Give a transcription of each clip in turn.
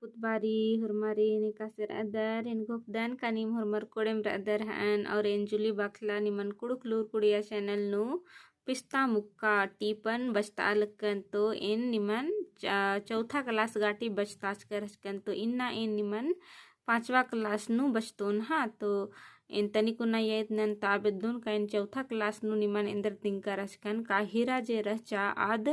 Putbari hurmari nikasir adar in gopdan kanim hurmar kodem radar han और एंजुली बाखला निमन कुड़ुक लूर कुड़िया channel नु पिस्ता मुक्का टीपन बस्तालकन तो इन निमन चौथा क्लास गाटी बस्ताच करकन तो इन्ना इन निमन पांचवा क्लास नु बस्तोन हा तो इन तनिकुना येत नन ताबेदुन का इन चौथा क्लास नु निमन इंदर तिंकरचकन का हीरा जे रचा आद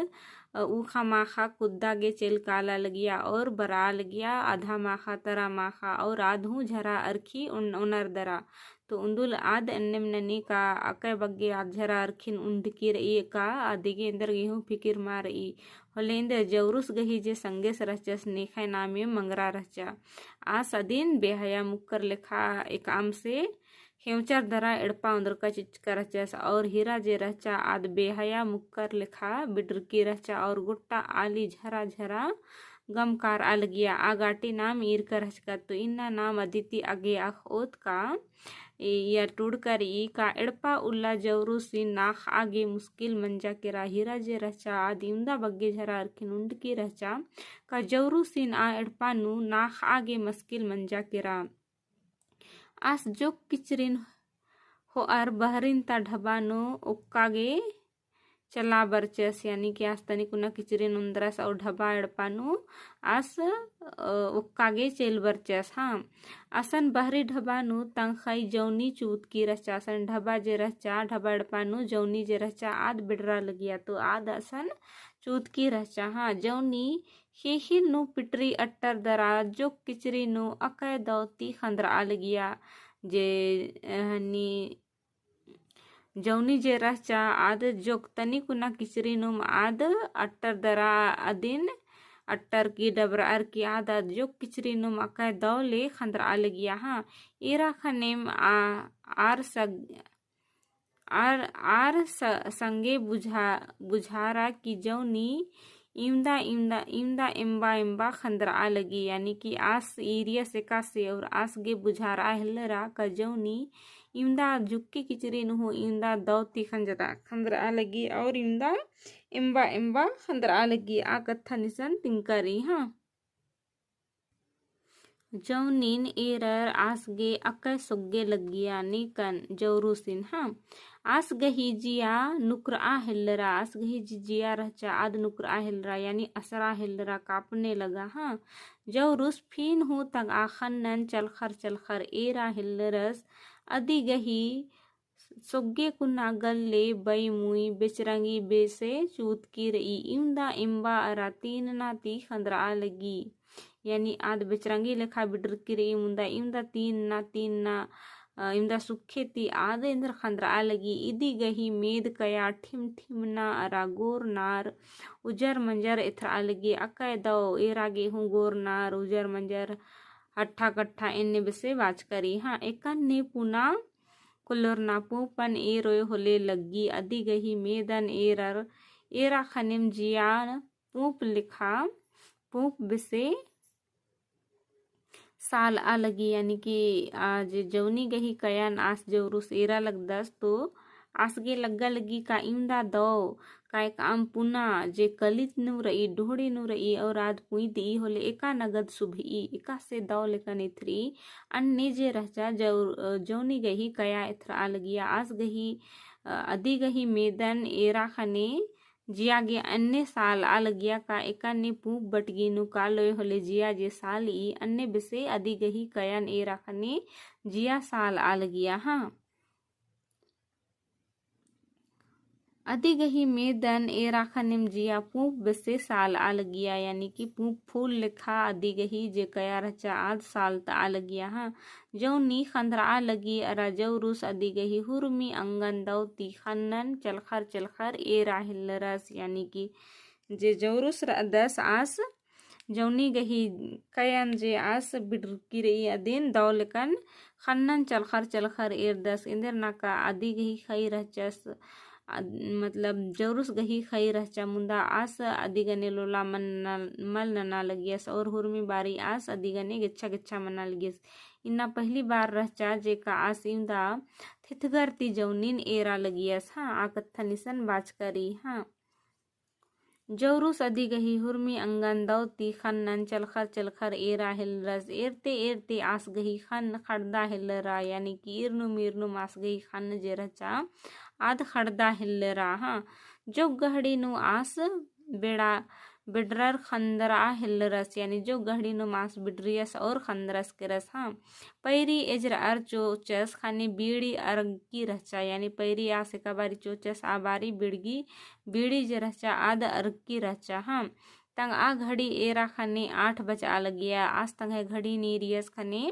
ऊखा माखा कुद्दा गे चेल काला लगिया और बरा लगिया आधा माखा तरा माखा और आधू झरा अरखी उनर दरा तो उंदुल आद अन्नम ननी का अकय बग्गे आध झरा अरखिन उंडकी रई का आदिगे इंदर गेहूं फिकिर मार रई होलेंद जौरुस गही जे संगेस रचस नेखा नामे मंगरा रचा आस अदिन बेहया मुक्कर लेखा एक आम से हेमचर दरा एड़पा उंदरका चिचका रचस और हीरा जे रचा आद बेहया मुक्कर लेखा बिडरकी रचा और गुट्टा आली झरा झरा गमकार अलगिया आगाटी नाम ईर कर हचका तो इन्ना नाम अदिति आगे आख ओत का या टूडकर ई का एड़पा उल्ला जवरू सी नाख आगे मुश्किल मंजा केरा हीरा जे रचा आदि उंदा बग्गे झरा अरखिन उंड की रचा का जवरू सीन आ एड़पा नु नाख आगे मुश्किल मंजा केरा आस जो किचरिन हो आर बहरिन ता ढबानो उक्कागे चला बरचस यानी कि आस तनी कुना किचरिन उंदरस और ढबा एड़पानु आस उक्कागे चेल बरचस हाँ असन बहरी ढबानु तंखाई जौनी चूत की रचा असन ढबा जे रचा ढबा एड़पानु जौनी जे रचा आद बिडरा लगिया तो आद असन चूत की रचा हाँ जौनी ही नु पिटरी अट्टर दरा जो किचरी नु अकय दौती खंदरा लगिया जे हनी जौनी जे रचा आद जोक तनी कुना किचरी नुम आद अट्टर दरा अदिन अट्टर की डबरा की आद जोक किचरी नुम अकय दौले खंदरा लगिया हाँ एरा खनेम आर सग आर संगे बुझारा की जौनी इमदा इमदा इमदा इम्बा इम्बा खंदरा लगी यानी कि आस एरिया से का से और आस गे बुझारा हिलरा का जौनी इमदा जुक्की किचरी नु इमदा दौती खंदरा लगी और इमदा इम्बा इम्बा खंदरा लगी आ कत्था निसन तिंकरी हाँ जौनीन एरर आसगे अकय सोग्गे लगिया निकन जौरुसिन हाँ आस गही जिया नुकरा हिल्लरा आस गही जिया रचा आद नुकरा हिल्लरा यानी असरा हिल्लरा कापने लगा हाँ जौरुस फिन हूँ तक आखन चलखर एरा हिल्लरस अदी गही सोग्गे कुना गल्ले बई मुई बेचरंगी बेसे चूत की रई इमदा इम्बा अरा तीन ना ती खंदरा लगी यानी आद बेचरंगी लेखा बिडर की रई मुंदा इमदा तीन ना इमदा सुखे ती आद इंदर खंदरा लगी इदी गही मेद कया ठिम ठिम ना अरा गोर नार उजर मंजर इथरा लगी अकय दो एरा गेहूं गोर नार उजर मंजर हट्ठा कट्ठा इन्ने बसे बाज करी हाँ एकन ने पुना कुल्लोर ना पूपन ए रोय होले लगी अदी गही मेदन एरर एरा खनिम जिया पूप लिखा पूप बसे साल आ लगी यानी कि आज जौनी गही कयान आस जौरुस एरा लगदस तो आसगे लग्गा लगी का इमदा दो का एक आम पुना जे कलित नु रई ढोड़ी नु रई और आद पुई दी होले एका नगद सुभी एका से दौ लेकन इथरी अन्ने जे रचा जौनी गही कया इथरा लगिया आस गही अदी गही मेदन एरा खने जिया गे अन्य साल आ लगिया का एकाने पूप बटगी नु कालोय होले जिया जे साल ई अन्य बिसे अदी गही कयन ए राखने जिया साल आ लगिया हाँ अदी गही मेदन ए राखनिम जिया पूप बिसे साल आ लगिया यानी कि पूप फूल लिखा अदी गही जे कया रचा आद साल ता आ लगिया हाँ जौनी खंदरा आ लगी अरा जौरुस अदी गही हुरमी अंगन दौती खन्नन चलखर ए राहिलरस यानी कि जे जौरुस दस आस जौनी गही कयन जे आस बिडकी रही अदिन दौलकन खन्नन चलखर एर दस इंदर नाका अदी गही खई रचस मतलब जौरुस गही खई रचा मुंदा आस अदिगने लोला मल नना लगियस और हुरमी बारी आस अदिगने गिच्छा मना लगियस इन्ना पहली बार रचा जे का आस इंदा थिथगरती जौनिन एरा लगियस हाँ आ कत्था निसन बाज करी हाँ जौरुस अधिगही हुर्मी अंगन दौती खन्नन चलखर एरा हिलरस एरते एरते आसगही खन खड़दा हिलरा यानी कि इरनु मिरनु आसगही खन जे रचा आद खड़दा हिलरा। हाँ जो गहड़ी नु आस बेड़ा बिडरर खंदरा हिलरस यानी जो गहड़ी नु मास बिडरियस और खंदरस के रस। हाँ पैरी एजर अर चोचस खाने बीड़ी अरगी रचा यानी पैरी आस कबारी चोचस आबारी बिड़गी बीड़ी जे रचा आद अरगी रचा। हाँ तंग आ घड़ी एरा खने 8 बजा लगिया आज तंग है घड़ी नीरियस खने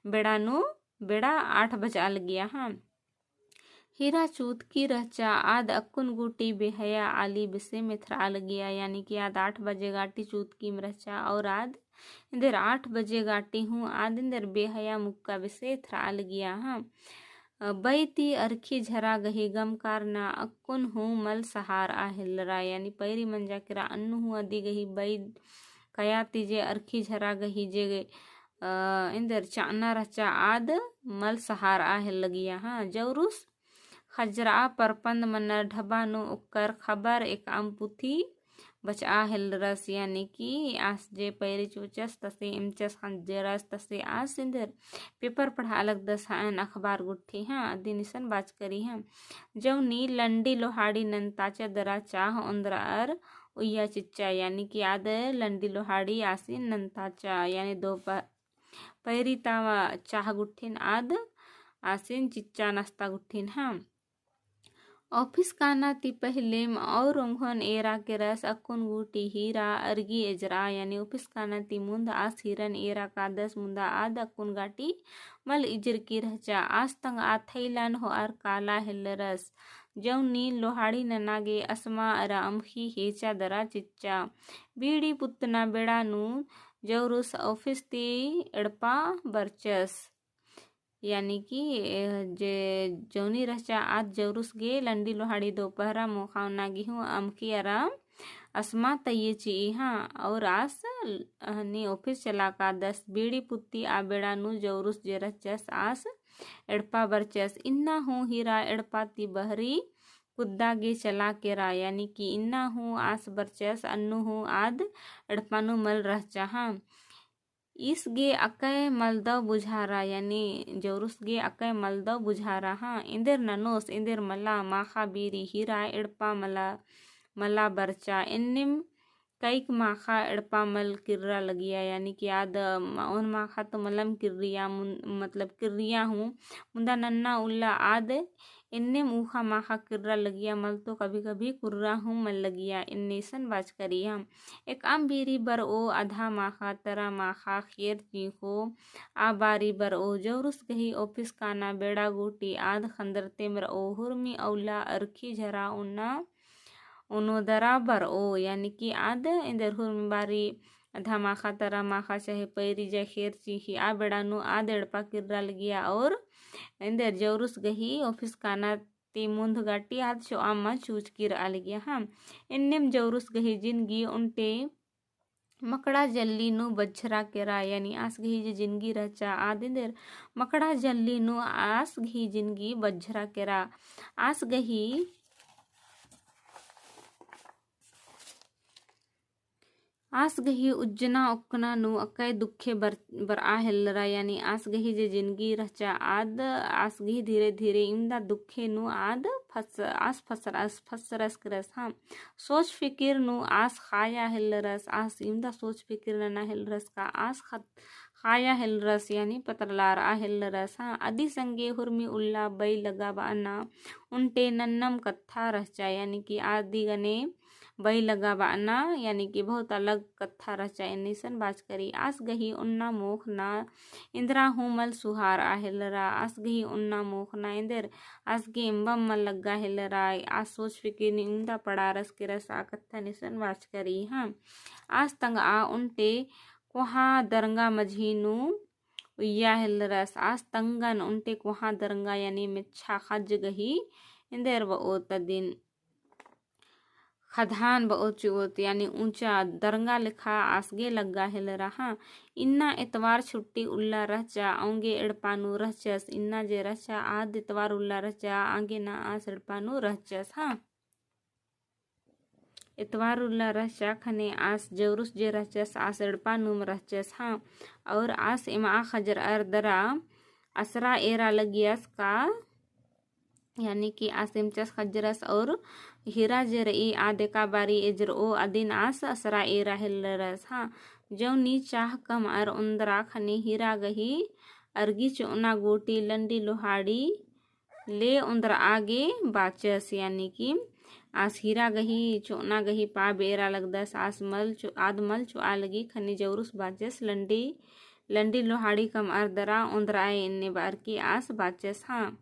बेड़ा 8 बजा लगिया। हाँ हीरा चूत की रचा आद अक्कुन गुटी बेहया आली बिसे में थरा लगिया यानी कि आद 8 बजे गाटी चूत की रचा और आद इंदर 8 बजे गाटी हूँ आद इंदर बेहया मुक्का बिसे थरा लगिया। हाँ बैती अरखी झरा गही गम कारना अक्कुन हूँ मल सहार आ हिलरा यानी पैरी मंजा किरा अन्नु हूँ अदी गही बै कया तीजे अरखी झरा गही जे इंदर चाना रचा आद मल सहार आ हिल लगिया। हाँ जौरुस खजरा परपंद मन्नर ढबा नु उक्कर खबर एक अम्पुथी बचा हिलरस यानी कि आस जे पैरी चोचस तसे इमचस खंजरस तसे आस इंदर पेपर पढ़ा अलग दस हान अखबार गुट्ठी। हाँ दिनिसन बात करी। हाँ जौनी लंडी लोहाड़ी नंताचा दरा चाह उंदरार उया चिच्चा यानी कि आद लंडी लोहाड़ी आसिन नंताचा यानी दो पैरी तावा चाह गुट्ठिन आद आसिन चिच्चा नाश्ता गुट्ठिन। हाँ ऑफिस काना ती पहले और उंघन एरा के रस अक्कुन गुटी हीरा अर्गी एजरा यानी ऑफिस काना ती मुंद आस हिरन एरा का 10 मुंदा आद अक्कुन गाटी मल इजर की रहचा आज तंग आ थैलन हो आर काला हिलरस जौनी लोहाड़ी ननागे असमा अरा अमखी हेचा दरा चिच्चा बीड़ी पुत्तना बेड़ा नु जौरुस ऑफिस ती एड़पा बरचस यानी कि जे जौनी रचा आज जौरुस गे लंडी लोहाड़ी दोपहरा मोखाव नागी हूँ अमकी आराम असमा तये ची। हाँ और आस हनी ऑफिस चला का 10 बीड़ी पुत्ती आ बेड़ा नु जौरुस जे रचस आस एड़पा बरचस इन्ना हूँ हीरा एड़पा ती बहरी कुद्दा गे चला के रा यानी कि इन्ना हूँ आस बरचस अन्नु हूँ आद एड़पानु मल रहचा। हाँ इस गे अकय मलदव बुझारा यानी जौरुस गे अकय मलदव बुझारा। हाँ इंदर ननोस इंदर मला माखा बीरी हीरा एड़पा मला बरचा इन्निम कईक माखा एड़पा मल किर्रा लगिया यानी कि आद उन माखा तो मलम किर्रिया मतलब किर्रिया हूँ मुंदा नन्ना उल्ला आद इन्ने मुखा माखा किर्रा लगिया मल तो कभी कभी कुर्रा हूँ मल लगिया इन्नेसन बाज करी। हम एक आम बीरी बर ओ आधा माखा तरा माखा खेर चीखो आ बारी बर ओ जौरुस गही ऑफिस काना बेड़ा गोटी आद खंदरते मर ओ हुरमी औला अरखी झरा उन्ना उनोदरा बर ओ यानी कि आद इंदर हुरमी बारी आधा माखा तरा माखा चाहे पैरी जा खेर चीखी आ बेड़ा नु आद एड़पा किर्रा लगिया और इंदर जौरुस गही ऑफिस काना ती मुंद गाटी आद शो आमा चूच किर आ लगिया। हाँ इन्नेम जौरुस गही जिंदगी उनटे मकड़ा जल्ली नु बज्झरा केरा यानी आस गही जे जिंदगी रचा आद इंदर मकड़ा जल्ली नु आस गही जिंदगी बज्झरा केरा आस गही आस गही उज्जना उक्कना नु अकय दुखे बर आ हिलरा यानी आस गही जे जिंदगी रचा आद आस गही धीरे धीरे इमदा दुखे नु आद फसरस करस। हाँ सोच फिकिर नु आस खाया हिलरस आस इमदा सोच फिकिर ना हिलरस का आस खाया हिलरस यानी पतरलार आ हिलरस। हाँ अदी संगे हुरमी उल्ला बै लगा बाना उनटे नन्नम कत्था रचा यानी कि आदि गने बही लगा बाना यानी कि बहुत अलग कत्था रचा निसन बाज करी आस गही उन्ना मोख ना इंद्रा हूँ मल सुहार आ हिलरा आस गही उन्ना मोख ना इंदर आस गे इम्बम मल लगा हिलरा आस सोच फिकिर नि उमदा पड़ा रस के रस आ कत्था निसन बाज करी। हाँ आस तंग आ उनटे कोहा दरंगा मझीनु उया हिलरस आस तंगन उनटे कोहा दरंगा यानी मिच्छा खज गही इंदर वो दिन खदान बहुत यानी ऊंचा दरंगा लिखा आसगे लग्गा हिल रहा इन्ना इतवार छुट्टी उल्ला रचा आंगे एड़पानु रहचस इन्ना जे रचा आद इतवार उल्ला रचा आगे ना आस एड़पानु रहचस। हाँ इतवारुल्ला रहचा खने आस जवरुस जे रहचस आस एड़पा नुम रहचस हाँ और आस इमा खजर अर्दरा असरा एरा लगियस का यानी कि आसिमचस खजरस और हीरा जे रई आदे का बारी एजर ओ अदिन आस असरा एरा हिल्लरस हाँ जो नी चाह कम अर उंदरा खने हीरा गही अर्गी चोना गोटी लंडी लोहाड़ी ले उंदर आगे बाचस यानी कि आस हीरा गही चोना गही पा बेरा लगदस आस मल चो आद मल चो आ लगी खनी जवरुस बाचस लंडी लंडी लोहाड़ी कम अर्दरा उंदर आए इन्ने बार की आस बाचस हाँ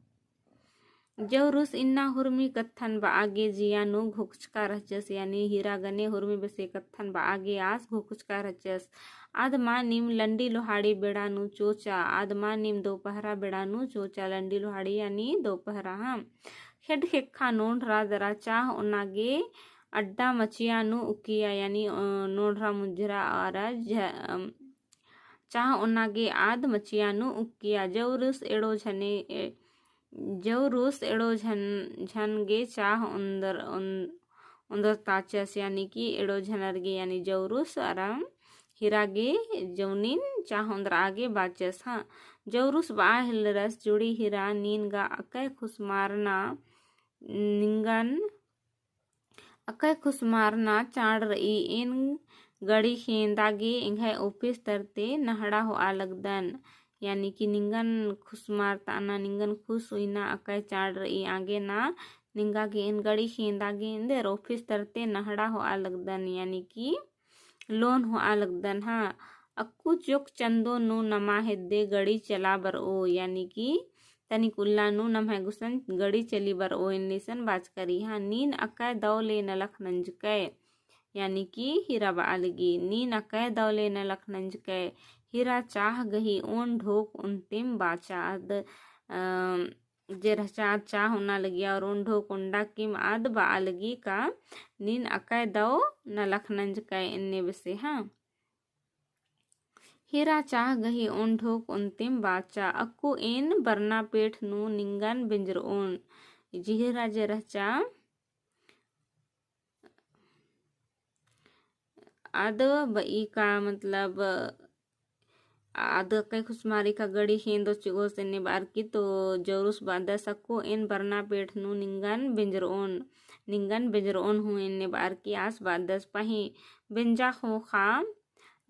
जवरुस इन्ना हुर्मी कत्थन बा आगे जियानु घुकचका रहचस यानी हीरा गने हुर्मी बसे कत्थन बा आगे आस घुकचका रहचस आदमा निम लंडी लोहाड़ी बेड़ानु चोचा आदमा निम दोपहरा बेड़ानु चोचा लंडी लोहाड़ी यानी दोपहरा हाँ हेड हेक्खा नोंढरा दरा चाह उनागे अड्डा मचियानु उकिया यानी नोंढरा मुंजरा और चाह उनागे आद मचियानु उकिया जवरुस एड़ो झने जवरुस एड़ो झन गे चाह उंदर ताचस यानी कि एड़ो झनरगे यानी जवरुस आराम हिरागे जौनिन चाह उंदर आगे बाचस हाँ जवरुस बा हिलरस जुड़ी हिरा नीन गा अकै खुश मारना निंगन अकै खुश मारना चाड़ रई इन गड़ी खेंदागे इंघे ऑफिस तरते नहड़ा हो आलगदन यानी कि निंगन खुश मारता ना निंगन खुश हुई ना अकै चाड़ रई आगे ना निंगा के इन गड़ी खेंदागे इंदे ऑफिस तरते नहड़ा हो आलगदन यानी कि लोन हो आलगदन हाँ अक्कू चोक चंदो नु नमा हेद्दे गड़ी चला बर ओ यानी कि तनिक उल्ला नु नमहे गुसन गड़ी चली बर ओ इनलिसन बाज करी हाँ नीन अकै दौले नलख नंजकै यानी कि हीरा बालगी नीन अकै दौले नलख नंजकै हीरा चाह गही ओन ढोक उन्तिम बाचा जे रचा चाह होना लगिया और ओन ढोक उंडा किम आद बालगी का नीन अकै दौ नलख नंजकै इन्ने बसे हाँ हीरा चाह गही ओन ढोक उन्तिम बाचा अक्कू एन बरना पेठ नु निंगन बिंजर ओन जिहिरा जे रचा आद बई का मतलब आद कई खुशमारी का गड़ी हेंदो चिगो सेने बार की तो जरूस बादा सको इन बरना पेठ नु निंगन बिंजर ओन हूँ इन्ने बार की आस बादस पही बिंजा हो खा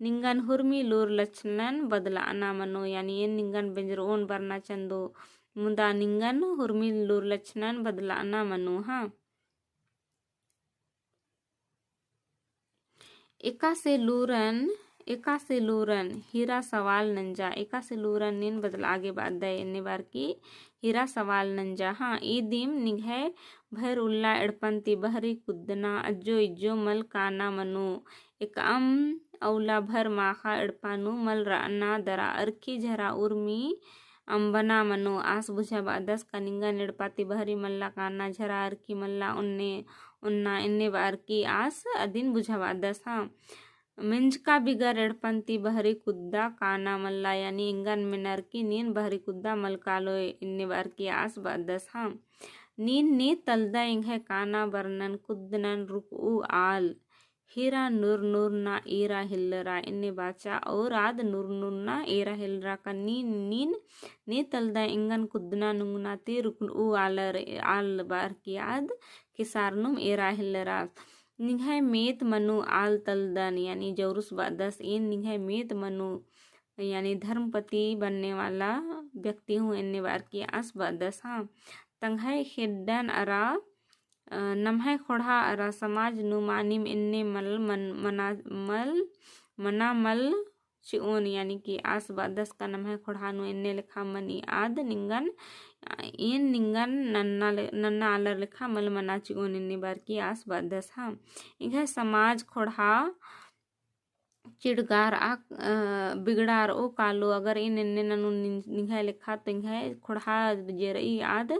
निंगन हुर्मी लोर लक्षणन बदला अना मनो यानी इन निंगन बिंजर ओन बरना चंदो मुदा निंगन हुर्मी लोर लक्षणन बदला अना मनो हाँ एका से लूरन हीरा सवाल नंजा एका से लूरन निन बदल आगे बाद इन्ने बार की हीरा सवाल नंजा हाँ ई दिम निघे भर उल्ला एड़पंती बहरी कुदना अज्जो इज्जो मल काना मनु एक औला भर माखा एड़पानु मल राना दरा अर्खी झरा उर्मी अंबना मनो आस बुझा बादस कनिंगा निड़पाती बहरी मल्ला काना झरा अर्खी मल्ला उन्ना इन्ने बार की आस अदिन बुझा बादस हाँ मिंज का बिगर एड़पंती बहरी कुद्दा काना मल्ला यानी इंगन में नरकी नीन बहरी कुद्दा मलकालो इन्ने बार की आस बादस हाँ नीन ने तलदा इंघे काना बरनन कुद्दनन रुकू आल हीरा नूर नूर ना एरा हिल्लरा इन्ने बाचा और आद नूर नूर ना एरा हिल्लरा का नीन ने तलदा इंगन कुद्दना नुंगना ते रुकू आल बार की आद किसारनुम एरा हिल्लरा निघाय मेत मनु आल तलदन यानी जौरुस बादस इन निघाय मेत मनु यानी धर्मपति बनने वाला व्यक्ति हूँ इन्ने बार की आस बादस हाँ तंघाय खेडन अरा नमहाय खोड़ा अरा समाज नुमानिम इन्ने मल चिओन यानी कि आस बादस का नमहाय खोड़ा नु इन्ने लिखा मनी आद निंगन इन निंगन नन्ना आलर लिखा मल मना चिओन इन्ने बार की आस बादस हाँ इघे समाज खोड़ा चिड़गार आ बिगड़ार ओ कालो अगर इन इन्ने ननु निघाय लिखा तो इघे खोड़ा जेरई आद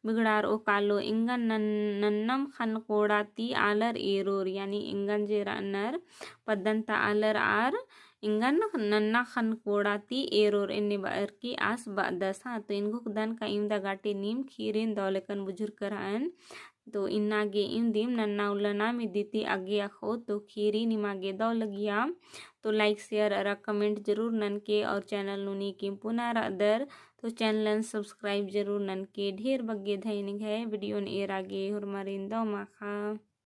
बिगड़ार ओ कालो इंगन नन्नम खन कोड़ा ती आलर एरोर यानी इंगन जे नर पद्दंता आलर आर इंगन नन्ना खन कोड़ा ती एरोर इन्ने बार की आस बादस हाँ तो इनको दन का इमदा गाटे नीम खीरेन दौलेकन बुजुर्ग करान तो इन्नागे इंदिम नन्ना उल्लना मिद्दीती आगे आखो तो खीरी निमागे दौ लगिया तो लाइक शेयर अरा कमेंट जरूर ननके और चैनल नुनी किम पुनार अदर तो चैनल सब्सक्राइब जरूर ननके ढेर बग्गे धैनिग है वीडियो एरागे हुरमारिंदा माखा।